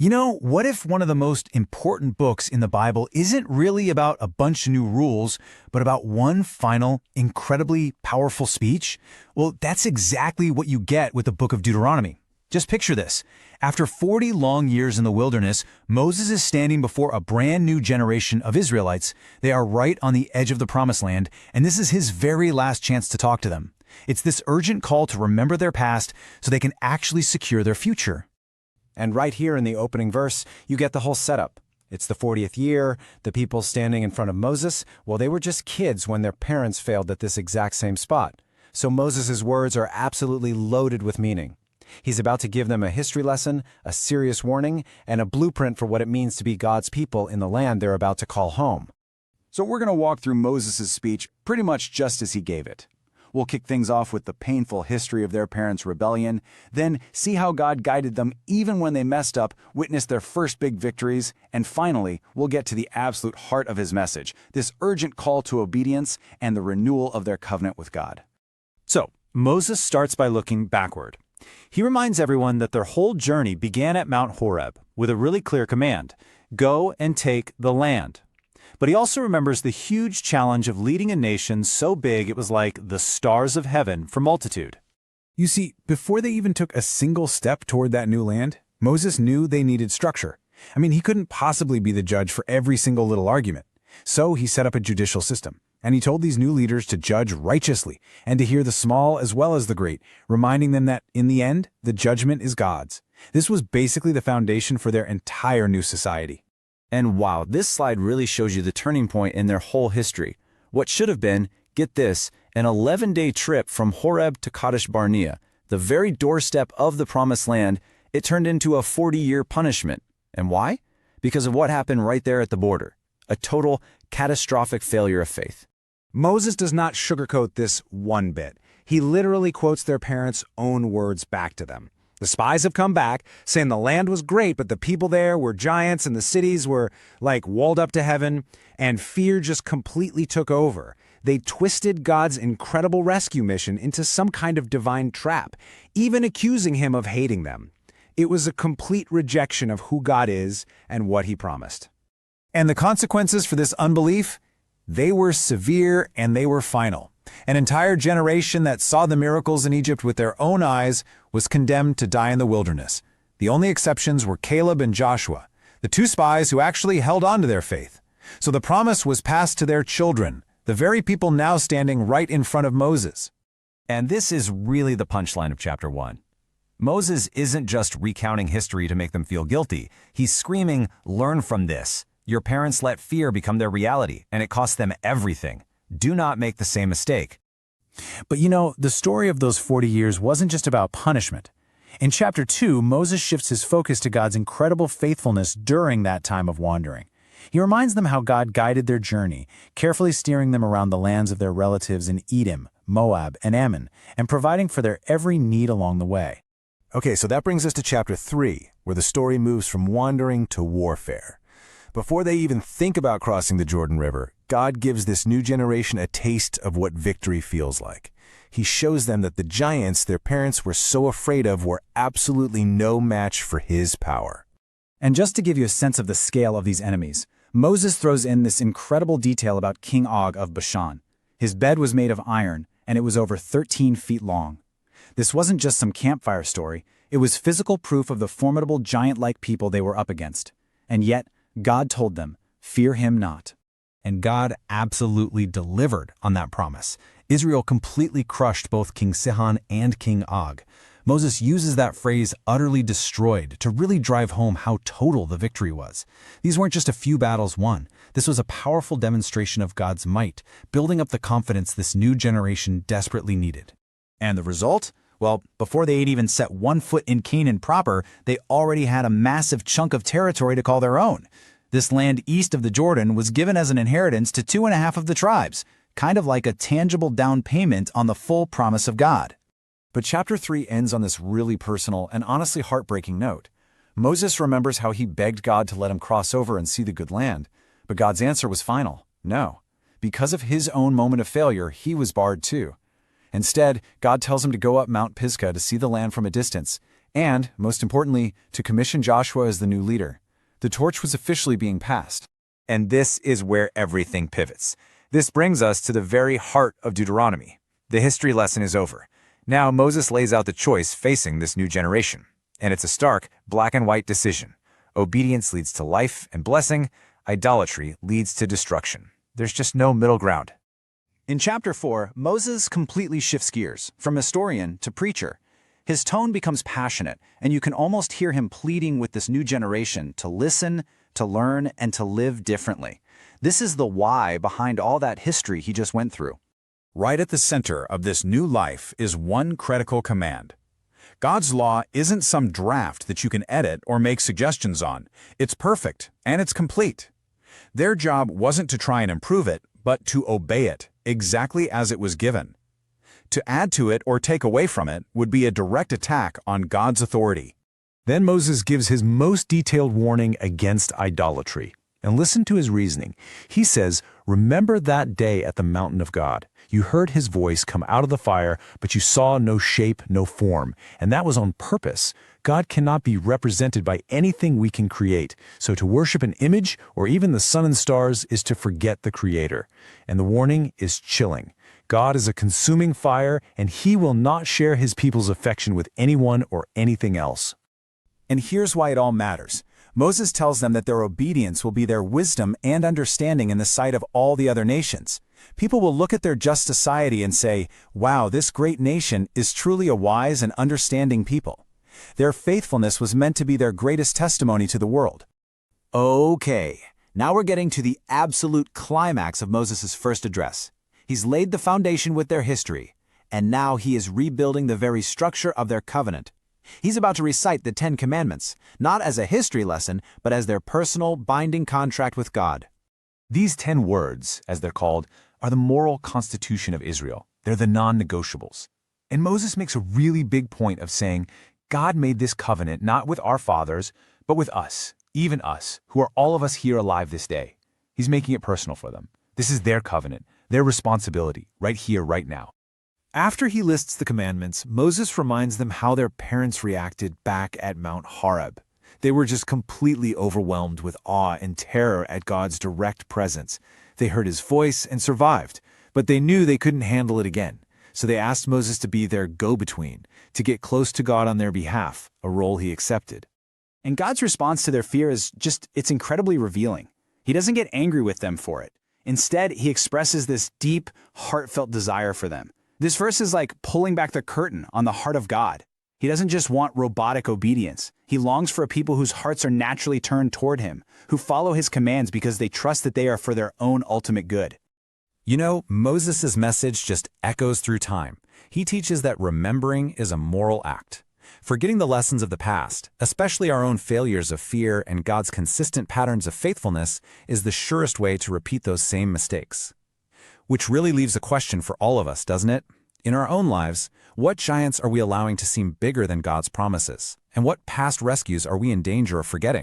What if one of the most important books in the Bible isn't really about a bunch of new rules, but about one final, incredibly powerful speech? Well, that's exactly what you get with the book of Deuteronomy. Just picture this. After 40 long years in the wilderness, Moses is standing before a brand new generation of Israelites. They are right on the edge of the promised land, and this is his very last chance to talk to them. It's this urgent call to remember their past so they can actually secure their future. And right here in the opening verse, you get the whole setup. It's the 40th year, the people standing in front of Moses, well, they were just kids when their parents failed at this exact same spot. So Moses' words are absolutely loaded with meaning. He's about to give them a history lesson, a serious warning, and a blueprint for what it means to be God's people in the land they're about to call home. So we're going to walk through Moses' speech pretty much just as he gave it. We'll kick things off with the painful history of their parents' rebellion, then see how God guided them even when they messed up, witness their first big victories, and finally, we'll get to the absolute heart of his message, this urgent call to obedience and the renewal of their covenant with God. So, Moses starts by looking backward. He reminds everyone that their whole journey began at Mount Horeb with a really clear command: go and take the land. But he also remembers the huge challenge of leading a nation so big it was like the stars of heaven for multitude. You see, before they even took a single step toward that new land, Moses knew they needed structure. He couldn't possibly be the judge for every single little argument. So he set up a judicial system, and he told these new leaders to judge righteously and to hear the small as well as the great, reminding them that, in the end, the judgment is God's. This was basically the foundation for their entire new society. And wow, this slide really shows you the turning point in their whole history. What should have been, get this, an 11-day trip from Horeb to Kadesh Barnea, the very doorstep of the Promised Land, it turned into a 40-year punishment. And why? Because of what happened right there at the border. A total, catastrophic failure of faith. Moses does not sugarcoat this one bit. He literally quotes their parents' own words back to them. The spies have come back, saying the land was great, but the people there were giants and the cities were like walled up to heaven, and fear just completely took over. They twisted God's incredible rescue mission into some kind of divine trap, even accusing him of hating them. It was a complete rejection of who God is and what he promised. And the consequences for this unbelief? They were severe and they were final. An entire generation that saw the miracles in Egypt with their own eyes was condemned to die in the wilderness. The only exceptions were Caleb and Joshua, the two spies who actually held on to their faith. So the promise was passed to their children, the very people now standing right in front of Moses. And this is really the punchline of chapter 1. Moses isn't just recounting history to make them feel guilty. He's screaming, learn from this. Your parents let fear become their reality, and it cost them everything. Do not make the same mistake. But the story of those 40 years wasn't just about punishment. In chapter 2, Moses shifts his focus to God's incredible faithfulness during that time of wandering. He reminds them how God guided their journey, carefully steering them around the lands of their relatives in Edom, Moab, and Ammon, and providing for their every need along the way. Okay, so that brings us to chapter 3, where the story moves from wandering to warfare. Before they even think about crossing the Jordan River, God gives this new generation a taste of what victory feels like. He shows them that the giants their parents were so afraid of were absolutely no match for his power. And just to give you a sense of the scale of these enemies, Moses throws in this incredible detail about King Og of Bashan. His bed was made of iron, and it was over 13 feet long. This wasn't just some campfire story. It was physical proof of the formidable giant-like people they were up against. And yet, God told them, fear him not. And God absolutely delivered on that promise. Israel completely crushed both King Sihon and King Og. Moses uses that phrase, utterly destroyed, to really drive home how total the victory was. These weren't just a few battles won. This was a powerful demonstration of God's might, building up the confidence this new generation desperately needed. And the result? Well, before they had even set one foot in Canaan proper, they already had a massive chunk of territory to call their own. This land east of the Jordan was given as an inheritance to 2.5 of the tribes, kind of like a tangible down payment on the full promise of God. But chapter 3 ends on this really personal and honestly heartbreaking note. Moses remembers how he begged God to let him cross over and see the good land, but God's answer was final, no. Because of his own moment of failure, he was barred too. Instead, God tells him to go up Mount Pisgah to see the land from a distance, And, most importantly, to commission Joshua as the new leader. The torch was officially being passed. And this is where everything pivots. This brings us to the very heart of Deuteronomy. The history lesson is over. Now Moses lays out the choice facing this new generation. And it's a stark, black-and-white decision. Obedience leads to life and blessing. Idolatry leads to destruction. There's just no middle ground. In chapter 4, Moses completely shifts gears, from historian to preacher. His tone becomes passionate, and you can almost hear him pleading with this new generation to listen, to learn, and to live differently. This is the why behind all that history he just went through. Right at the center of this new life is one critical command. God's law isn't some draft that you can edit or make suggestions on. It's perfect, and it's complete. Their job wasn't to try and improve it, but to obey it, exactly as it was given. To add to it or take away from it would be a direct attack on God's authority. Then Moses gives his most detailed warning against idolatry. And listen to his reasoning. He says, "Remember that day at the mountain of God. You heard his voice come out of the fire, but you saw no shape, no form. And that was on purpose. God cannot be represented by anything we can create. So to worship an image or even the sun and stars is to forget the Creator." And the warning is chilling. God is a consuming fire, and he will not share his people's affection with anyone or anything else. And here's why it all matters. Moses tells them that their obedience will be their wisdom and understanding in the sight of all the other nations. People will look at their just society and say, "Wow, this great nation is truly a wise and understanding people." Their faithfulness was meant to be their greatest testimony to the world. Okay, now we're getting to the absolute climax of Moses' first address. He's laid the foundation with their history, and now he is rebuilding the very structure of their covenant. He's about to recite the 10 Commandments, not as a history lesson, but as their personal, binding contract with God. These 10 words, as they're called, are the moral constitution of Israel. They're the non-negotiables. And Moses makes a really big point of saying, God made this covenant not with our fathers, but with us, even us, who are all of us here alive this day. He's making it personal for them. This is their covenant, their responsibility, right here, right now. After he lists the commandments, Moses reminds them how their parents reacted back at Mount Horeb. They were just completely overwhelmed with awe and terror at God's direct presence. They heard his voice and survived, but they knew they couldn't handle it again. So they asked Moses to be their go-between, to get close to God on their behalf, a role he accepted. And God's response to their fear is it's incredibly revealing. He doesn't get angry with them for it. Instead, he expresses this deep, heartfelt desire for them. This verse is like pulling back the curtain on the heart of God. He doesn't just want robotic obedience. He longs for a people whose hearts are naturally turned toward him, who follow his commands because they trust that they are for their own ultimate good. You know, Moses' message just echoes through time. He teaches that remembering is a moral act. Forgetting the lessons of the past, especially our own failures of fear and God's consistent patterns of faithfulness, is the surest way to repeat those same mistakes. Which really leaves a question for all of us, doesn't it? In our own lives, what giants are we allowing to seem bigger than God's promises? And what past rescues are we in danger of forgetting?